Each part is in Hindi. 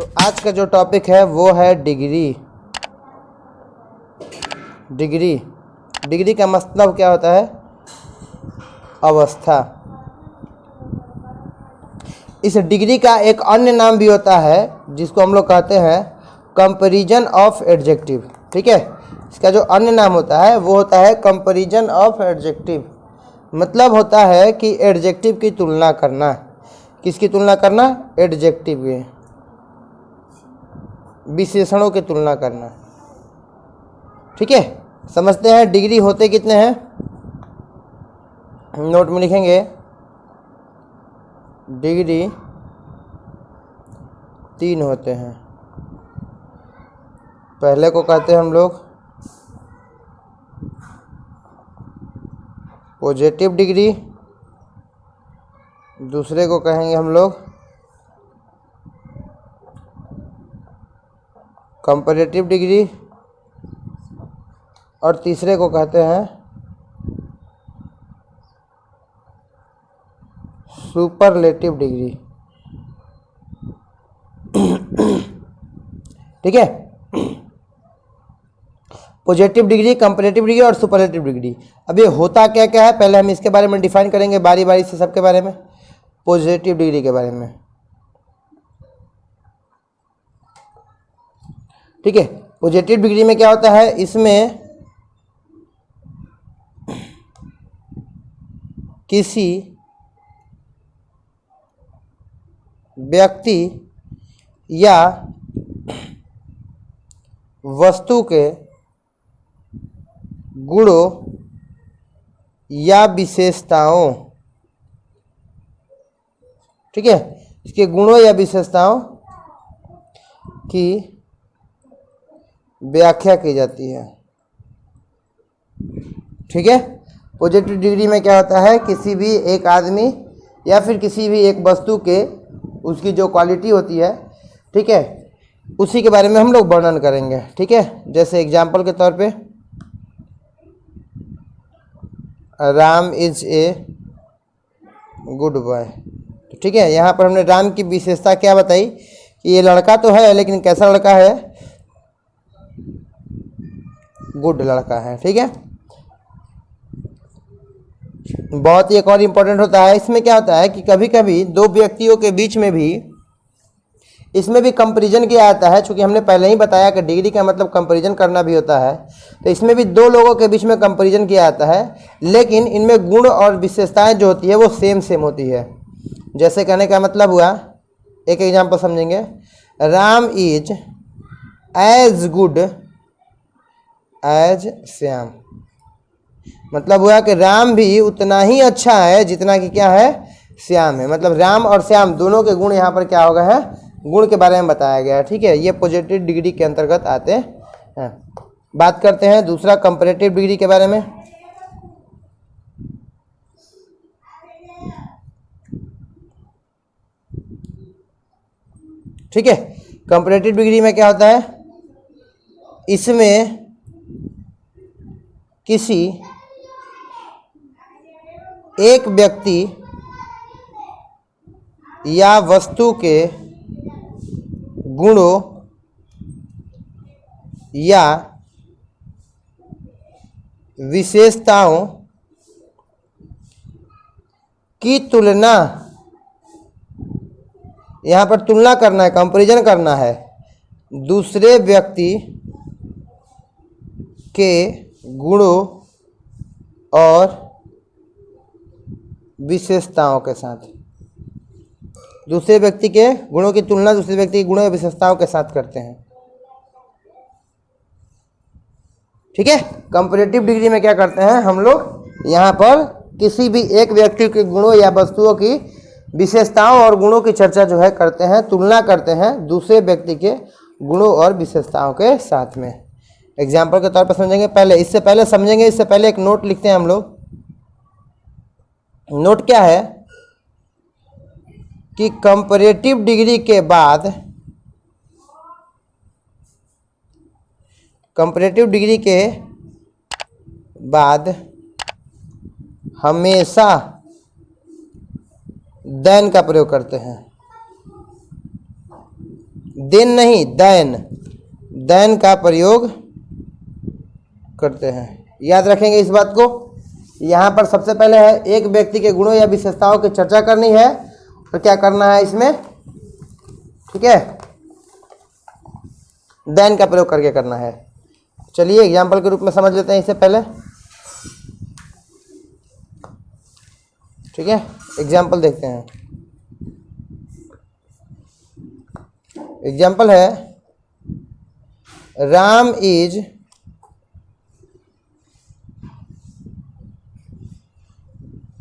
तो आज का जो टॉपिक है वो है डिग्री। डिग्री का मतलब क्या होता है? अवस्था। इस डिग्री का एक अन्य नाम भी होता है जिसको हम लोग कहते हैं कंपैरिजन ऑफ एडजेक्टिव। ठीक है, इसका जो अन्य नाम होता है वो होता है कंपैरिजन ऑफ एडजेक्टिव। मतलब होता है कि एडजेक्टिव की तुलना करना। किसकी तुलना करना? एडजेक्टिव के, विशेषणों की तुलना करना। ठीक है, समझते हैं डिग्री होते कितने हैं? नोट में लिखेंगे डिग्री 3 होते हैं। पहले को कहते हैं हम लोग पॉजिटिव डिग्री, दूसरे को कहेंगे हम लोग कंपैरेटिव डिग्री और तीसरे को कहते हैं सुपरलेटिव डिग्री। ठीक है, पॉजिटिव डिग्री, कंपैरेटिव डिग्री और सुपरलेटिव डिग्री। अब ये होता क्या क्या है पहले हम इसके बारे में डिफाइन करेंगे बारी बारी से, सबके बारे में। पॉजिटिव डिग्री के बारे में, ठीक है। पॉजिटिव डिग्री में क्या होता है? इसमें किसी व्यक्ति या वस्तु के गुणों या विशेषताओं, ठीक है, इसके गुणों या विशेषताओं की व्याख्या की जाती है। ठीक है, पॉजिटिव डिग्री में क्या होता है? किसी भी एक आदमी या फिर किसी भी एक वस्तु के उसकी जो क्वालिटी होती है, ठीक है, उसी के बारे में हम लोग वर्णन करेंगे। ठीक है, जैसे एग्जाम्पल के तौर पे Ram is a good boy. ठीक है, यहाँ पर हमने राम की विशेषता क्या बताई कि ये लड़का तो है लेकिन कैसा लड़का है? गुड लड़का है। ठीक है, बहुत ही एक और इम्पोर्टेंट होता है इसमें क्या होता है कि कभी कभी दो व्यक्तियों के बीच में भी इसमें भी कंपैरिजन किया जाता है। चूंकि हमने पहले ही बताया कि डिग्री का मतलब कंपैरिजन करना भी होता है, तो इसमें भी दो लोगों के बीच में कंपैरिजन किया जाता है, लेकिन इनमें गुण और विशेषताएं जो होती है वो सेम होती है। जैसे कहने का मतलब हुआ, एक एग्जाम्पल समझेंगे, Ram is as good as Shyam. मतलब हुआ कि राम भी उतना ही अच्छा है जितना कि क्या है? श्याम है। मतलब राम और श्याम दोनों के गुण यहाँ पर क्या हो गए हैं? गुण के बारे में बताया गया है। ठीक है, ये पॉजिटिव डिग्री के अंतर्गत आते हैं। बात करते हैं दूसरा कंपैरेटिव डिग्री के बारे में। ठीक है, कंपैरेटिव डिग्री में क्या होता है? इसमें किसी एक व्यक्ति या वस्तु के गुणों या विशेषताओं की तुलना, यहाँ पर तुलना करना है, कंपैरिजन करना है दूसरे व्यक्ति के गुणों और विशेषताओं के साथ। दूसरे व्यक्ति के गुणों की तुलना दूसरे व्यक्ति के गुणों या विशेषताओं के साथ करते हैं। ठीक है, कंपैरेटिव डिग्री में क्या करते हैं हम लोग? यहाँ पर किसी भी एक व्यक्ति के गुणों या वस्तुओं की विशेषताओं और गुणों की चर्चा जो है करते हैं, तुलना करते हैं दूसरे व्यक्ति के गुणों और विशेषताओं के साथ में। एग्जाम्पल के तौर पर समझेंगे पहले, इससे पहले समझेंगे, इससे पहले एक नोट लिखते हैं हम लोग। नोट क्या है कि कंपैरेटिव डिग्री के बाद, कंपैरेटिव डिग्री के बाद हमेशा देन का प्रयोग करते हैं। देन नहीं, दैन, दैन का प्रयोग करते हैं। याद रखेंगे इस बात को। यहाँ पर सबसे पहले है एक व्यक्ति के गुणों या विशेषताओं की चर्चा करनी है और क्या करना है इसमें, ठीक है, देन का प्रयोग करके करना है। चलिए एग्जाम्पल के रूप में समझ लेते हैं इससे पहले, ठीक है। एग्जाम्पल देखते हैं। एग्जाम्पल है Ram is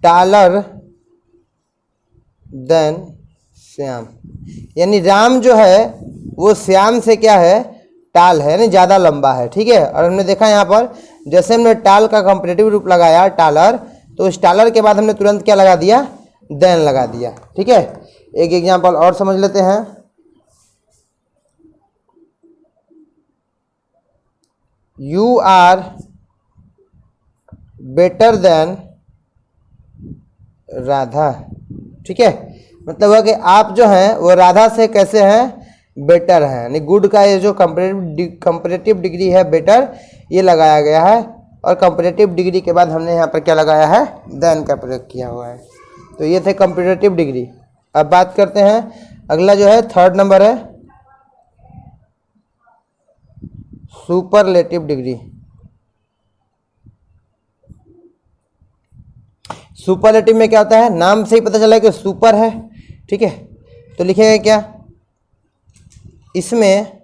taller than Shyam, यानी राम जो है वो श्याम से क्या है, टाल है, यानी ज़्यादा लंबा है, ठीक है। और हमने देखा यहाँ पर जैसे हमने टाल का कंपैरेटिव रूप लगाया टालर, तो इस टालर के बाद हमने तुरंत क्या लगा दिया, देन लगा दिया, ठीक है। एक एग्जाम्पल और समझ लेते हैं। You are better than Radha, ठीक है। मतलब है कि आप जो हैं वो राधा से कैसे हैं, बेटर हैं, यानी गुड का ये जो कंपैरेटिव डिग्री है बेटर, ये लगाया गया है। और कंपैरेटिव डिग्री के बाद हमने यहाँ पर क्या लगाया है, देन का प्रयोग किया हुआ है। तो ये थे कंपैरेटिव डिग्री। अब बात करते हैं अगला जो है थर्ड नंबर है सुपरलेटिव डिग्री। सुपरलेटिव में क्या होता है, नाम से ही पता चला है कि सुपर है, ठीक है। तो लिखेंगे क्या, इसमें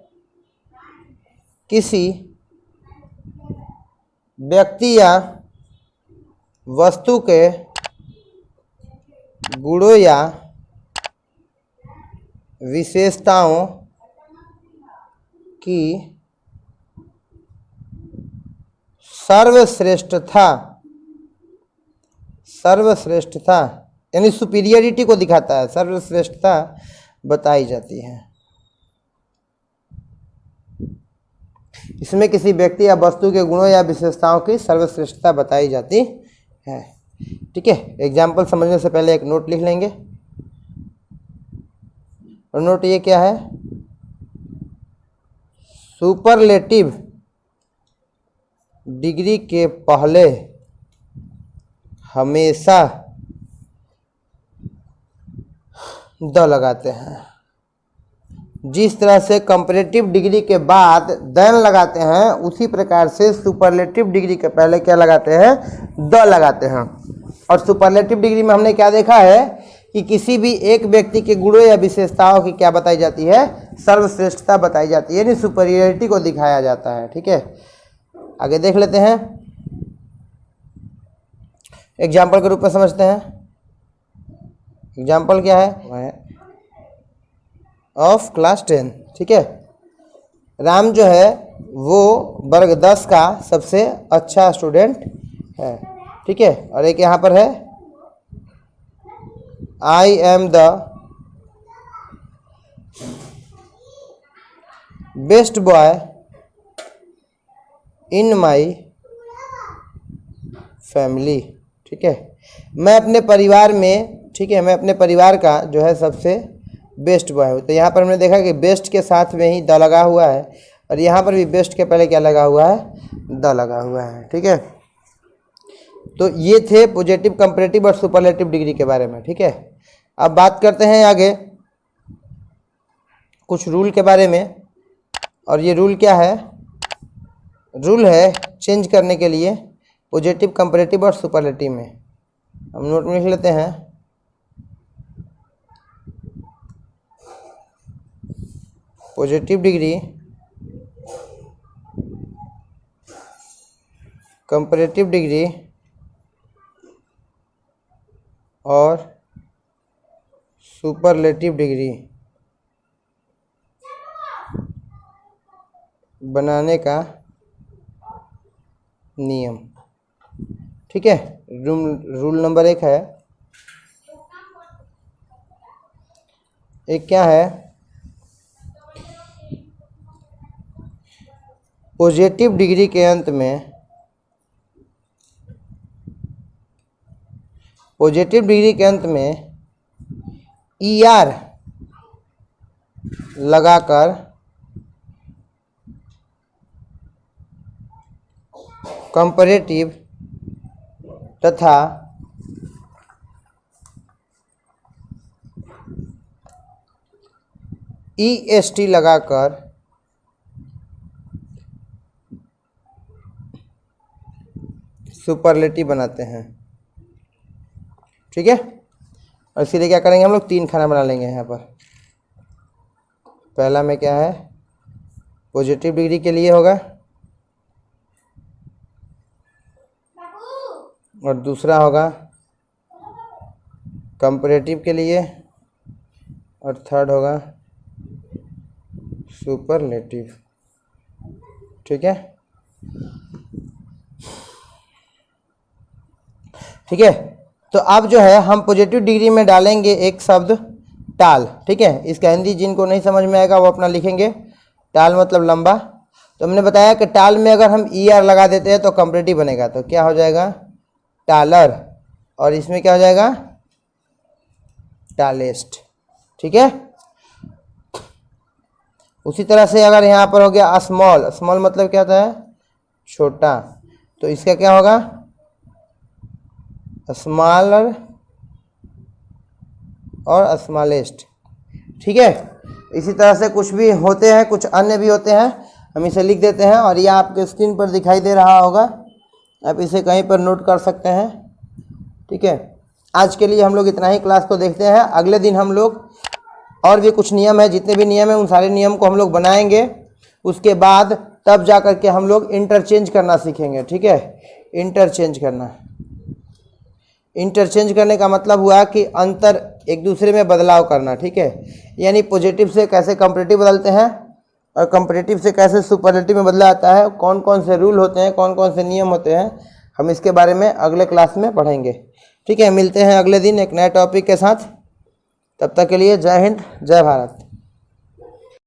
किसी व्यक्ति या वस्तु के गुणों या विशेषताओं की सर्वश्रेष्ठता, सर्वश्रेष्ठता यानी सुपीरियरिटी को दिखाता है, सर्वश्रेष्ठता बताई जाती है। इसमें किसी व्यक्ति या वस्तु के गुणों या विशेषताओं की सर्वश्रेष्ठता बताई जाती है, ठीक है। एग्जाम्पल समझने से पहले एक नोट लिख लेंगे, और नोट ये क्या है, सुपरलेटिव डिग्री के पहले हमेशा द लगाते हैं। जिस तरह से कंपैरेटिव डिग्री के बाद देन लगाते हैं, उसी प्रकार से सुपरलेटिव डिग्री के पहले क्या लगाते हैं, द लगाते हैं। और सुपरलेटिव डिग्री में हमने क्या देखा है कि किसी भी एक व्यक्ति के गुणों या विशेषताओं की क्या बताई जाती है, सर्वश्रेष्ठता बताई जाती है, यानी सुपीरियरिटी को दिखाया जाता है, ठीक है। आगे देख लेते हैं, एग्जाम्पल के रूप में समझते हैं। एग्जाम्पल क्या है, ऑफ क्लास 10, ठीक है। राम जो है वो वर्ग 10 का सबसे अच्छा स्टूडेंट है, ठीक है। और एक यहाँ पर है I am the best boy in my family, ठीक है। मैं अपने परिवार में, ठीक है, मैं अपने परिवार का जो है सबसे बेस्ट बॉय हूँ। तो यहाँ पर हमने देखा कि बेस्ट के साथ में ही द लगा हुआ है, और यहाँ पर भी बेस्ट के पहले क्या लगा हुआ है, द लगा हुआ है, ठीक है। तो ये थे पॉजिटिव, कंपैरेटिव और सुपरलेटिव डिग्री के बारे में, ठीक है। अब बात करते हैं आगे कुछ रूल के बारे में। और ये रूल क्या है, रूल है चेंज करने के लिए पॉजिटिव, कंपैरेटिव और सुपरलेटिव में। हम नोट में लिख लेते हैं, पॉजिटिव डिग्री, कंपैरेटिव डिग्री और सुपरलेटिव डिग्री बनाने का नियम, ठीक है। रूल नंबर 1 है, एक क्या है, पॉजिटिव डिग्री के अंत में, पॉजिटिव डिग्री के अंत में ER लगाकर कंपैरेटिव तथा EST लगाकर सुपरलेटिव बनाते हैं। ठीक है, और इसीलिए क्या करेंगे हम लोग 3 खाना बना लेंगे यहाँ पर। पहला में क्या है, पॉजिटिव डिग्री के लिए होगा, और दूसरा होगा कंपैरेटिव के लिए, और थर्ड होगा सुपरलेटिव। ठीक है, ठीक है। तो अब जो है हम पॉजिटिव डिग्री में डालेंगे एक शब्द टाल। ठीक है, इसका हिंदी जिनको नहीं समझ में आएगा वो अपना लिखेंगे। टाल मतलब लंबा। तो हमने बताया कि टाल में अगर हम ER लगा देते हैं तो कंपैरेटिव बनेगा, तो क्या हो जाएगा, टालर, और इसमें क्या हो जाएगा, टालेस्ट। ठीक है, उसी तरह से अगर यहाँ पर हो गया स्मॉल, स्मॉल मतलब क्या होता है, छोटा, तो इसका क्या होगा, स्मॉलर और स्मॉलेस्ट। ठीक है, इसी तरह से कुछ भी होते हैं, कुछ अन्य भी होते हैं, हम इसे लिख देते हैं और यह आपके स्क्रीन पर दिखाई दे रहा होगा, आप इसे कहीं पर नोट कर सकते हैं। ठीक है, आज के लिए हम लोग इतना ही क्लास को देखते हैं। अगले दिन हम लोग और भी कुछ नियम है, जितने भी नियम है उन सारे नियम को हम लोग बनाएंगे। उसके बाद तब जा कर के हम लोग इंटरचेंज करना सीखेंगे। ठीक है, इंटरचेंज करना, इंटरचेंज करने का मतलब हुआ कि अंतर एक दूसरे में बदलाव करना। ठीक है, यानी पॉजिटिव से कैसे कंपैरेटिव बदलते हैं और कंपैरेटिव से कैसे सुपरलेटिव में बदला जाता है, कौन कौन से रूल होते हैं, कौन कौन से नियम होते हैं, हम इसके बारे में अगले क्लास में पढ़ेंगे। ठीक है, मिलते हैं अगले दिन एक नए टॉपिक के साथ। तब तक के लिए जय हिंद, जय भारत।